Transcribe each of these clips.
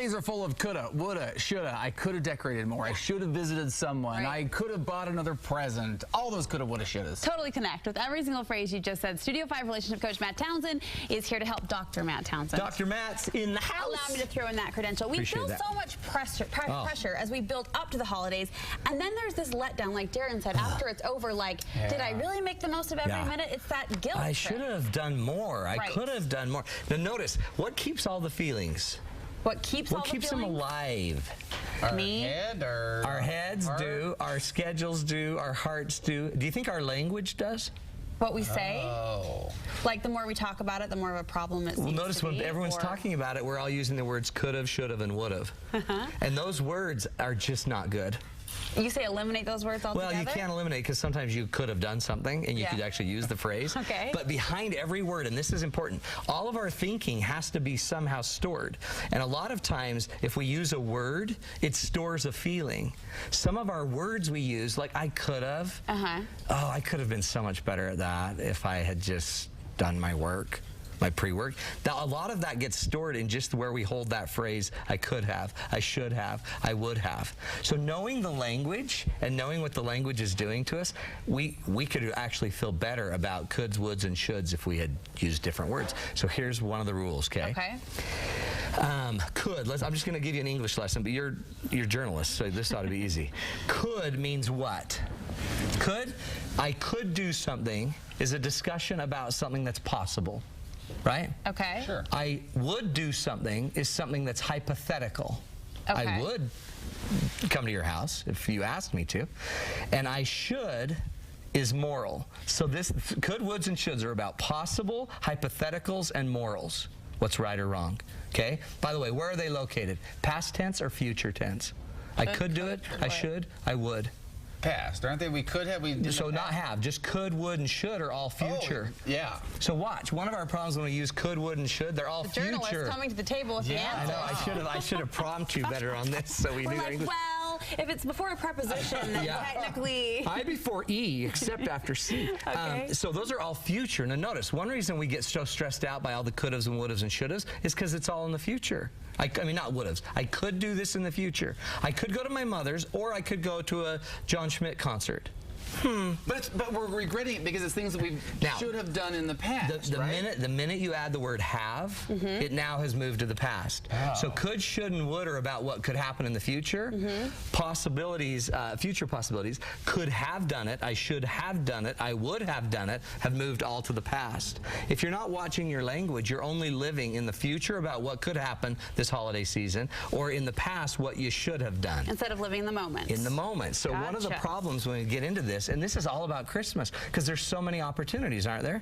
holidays are full of coulda, woulda, shoulda. I could have decorated more. I should have visited someone. Right. I could have bought another present. All those coulda, woulda, shouldas. Totally connect with every single phrase you just said. Studio 5 relationship coach Matt Townsend is here to help Dr. Matt Townsend. Dr. Matt's in the house. Allow me to throw in that credential. We Appreciate feel that. so much pressure as we build up to the holidays, and then there's this letdown, like Darren said, after it's over, like, did I really make the most of every minute? It's that guilt. I should have done more. I could have done more. Now notice, what keeps all the feelings? What keeps all the feelings? them alive? Our Me? head or Our heads heart? do, our schedules do, our hearts do. Do you think our language does? What we say? Oh. Like, the more we talk about it, the more of a problem it seems Well, notice to when be, everyone's or- talking about it, we're all using the words could have, should have, and would have. And those words are just not good. You say eliminate those words altogether? Well, you can't eliminate because sometimes you could have done something and you could actually use the phrase. Okay. But behind every word, and this is important, all of our thinking has to be somehow stored. And a lot of times, if we use a word, it stores a feeling. Some of our words we use, like I could have, oh, I could have been so much better at that if I had just done my work. My pre-work. Now, a lot of that gets stored in just where we hold that phrase, I could have, I should have, I would have. So knowing the language and knowing what the language is doing to us, we could actually feel better about coulds, woulds, and shoulds if we had used different words. So here's one of the rules, okay? Okay. I'm just going to give you an English lesson, but you're journalists, so this ought to be easy. Could means what? Could, I could do something is a discussion about something that's possible. Right? Okay. Sure. I would do something is something that's hypothetical. Okay. I would come to your house if you asked me to. And I should is moral. So this could, woulds, and shoulds are about possible, hypotheticals, and morals. What's right or wrong. Okay? By the way, where are they located? Past tense or future tense? I could do it, I should, I would. Past, aren't they? We could have. So not have, just could, would, and should are all future. Oh, yeah. So watch, one of our problems when we use could, would, and should, they're all future. Journalist coming to the table with the answer. I know, I should have prompted you better on this so we We're knew like, English. well, if it's before a preposition, then technically. I before E, except after C. Okay. So those are all future. Now notice, one reason we get so stressed out by all the could haves and would haves and should haves is because it's all in the future. I mean, not would haves. I could do this in the future. I could go to my mother's, or I could go to a John Schmidt concert. But we're regretting it because it's things that we should have done in the past. The minute you add the word have, it now has moved to the past. So could, should, and would are about what could happen in the future. Possibilities, future possibilities. Could have done it. I should have done it. I would have done it. Have moved all to the past. If you're not watching your language, you're only living in the future about what could happen this holiday season, or in the past what you should have done. Instead of living the moment. In the moment. So one of the problems when we get into this, and this is all about Christmas, because there's so many opportunities, aren't there?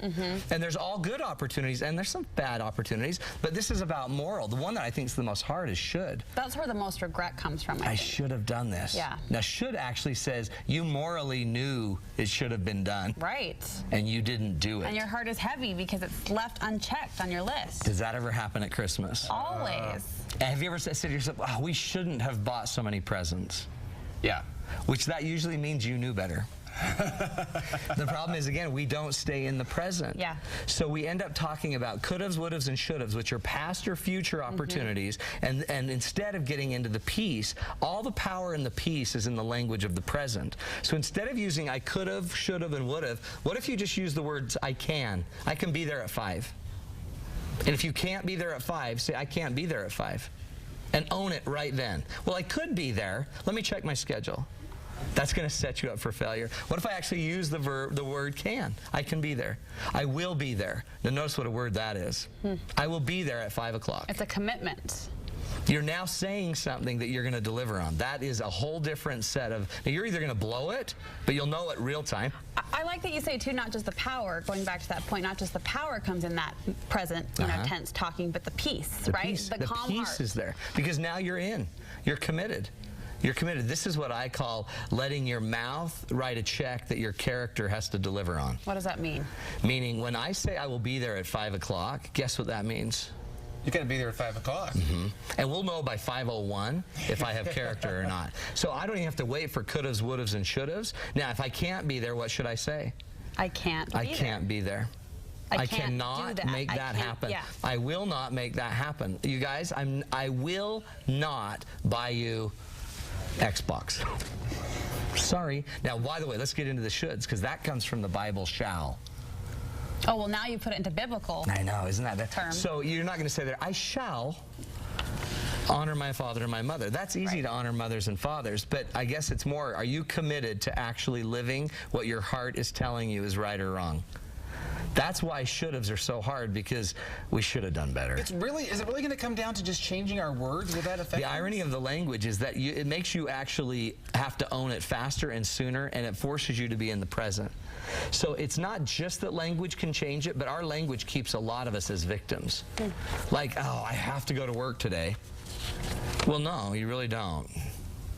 And there's all good opportunities, and there's some bad opportunities, but this is about moral. The one that I think is the most hard is should. That's where the most regret comes from, I should have done this. Yeah. Now, should actually says you morally knew it should have been done. Right. And you didn't do it. And your heart is heavy because it's left unchecked on your list. Does that ever happen at Christmas? Always. Have you ever said to yourself, oh, we shouldn't have bought so many presents? Yeah. Which that usually means you knew better. The problem is, again, we don't stay in the present. Yeah. So we end up talking about could haves, would haves, and should haves, which are past or future opportunities, and instead of getting into the peace, all the power in the peace is in the language of the present. So instead of using I could have, should have, and would have, what if you just use the words I can be there at 5. And if you can't be there at 5, say I can't be there at 5. And own it right then. Well, I could be there. Let me check my schedule. That's going to set you up for failure. What if I actually use the word can? I can be there. I will be there. Now notice what a word that is. I will be there at 5 o'clock. It's a commitment. You're now saying something that you're going to deliver on. That is a whole different set of, now you're either going to blow it, but you'll know it real time. I like that you say, too, not just the power, going back to that point, not just the power comes in that present, tense talking, but the peace, right? The calm peace heart. is there. Because now you're in. You're committed. You're committed. This is what I call letting your mouth write a check that your character has to deliver on. What does that mean? Meaning, when I say I will be there at 5 o'clock, guess what that means? You got to be there at 5 o'clock. And we'll know by 5:01 if I have character or not. So I don't even have to wait for could haves, would haves, and should haves. Now, if I can't be there, what should I say? I can't be there. I can't be there. I cannot do that. make that happen. Yeah. I will not make that happen. You guys, I will not buy you Xbox. Sorry. Now, by the way, let's get into the shoulds, because that comes from the Bible, shall. Oh, well, now you put it into biblical. I know, isn't that the term? So you're not going to say there, I shall honor my father and my mother. That's easy to honor mothers and fathers, but I guess it's more, are you committed to actually living what your heart is telling you is right or wrong? That's why should-haves are so hard, because we should have done better. Is it really going to come down to just changing our words? Will that affect The irony of the language is that it makes you actually have to own it faster and sooner, and it forces you to be in the present. So it's not just that language can change it, but our language keeps a lot of us as victims. Like, oh, I have to go to work today. Well, no, you really don't.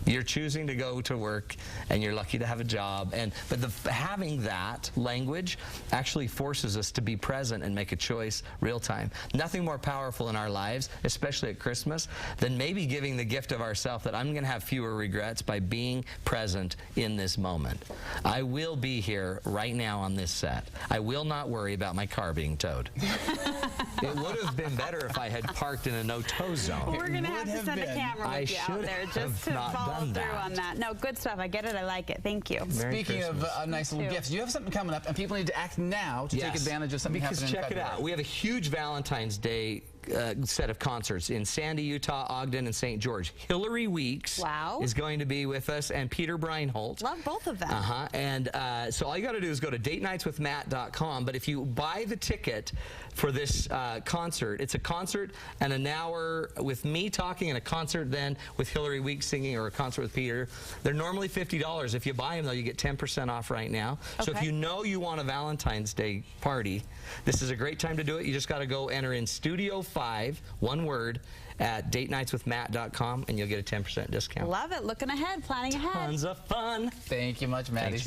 You're choosing to go to work, and you're lucky to have a job. But having that language actually forces us to be present and make a choice real time. Nothing more powerful in our lives, especially at Christmas, than maybe giving the gift of ourselves that I'm going to have fewer regrets by being present in this moment. I will be here right now on this set. I will not worry about my car being towed. It would have been better if I had parked in a no-tow zone. Well, we're going to have to send a camera with you out there just to follow through on that. No, good stuff. I get it. I like it. Thank you. Speaking of nice little gifts, you have something coming up, and people need to act now to take advantage of something happening in February. Because check it out. We have a huge Valentine's Day set of concerts in Sandy, Utah, Ogden, and St. George. Hillary Weeks is going to be with us, and Peter Breinholt. Love both of them. And so all you got to do is go to datenightswithmatt.com. But if you buy the ticket for this concert, it's a concert and an hour with me talking, and a concert then with Hillary Weeks singing, or a concert with Peter. They're normally $50. If you buy them, though, you get 10% off right now. So if you know you want a Valentine's Day party, this is a great time to do it. You just got to go enter in Studio 5, one word, at datenightswithmatt.com, and you'll get a 10% discount. Love it. Looking ahead, planning ahead. Tons of fun. Thank you much, Maddie. Thanks.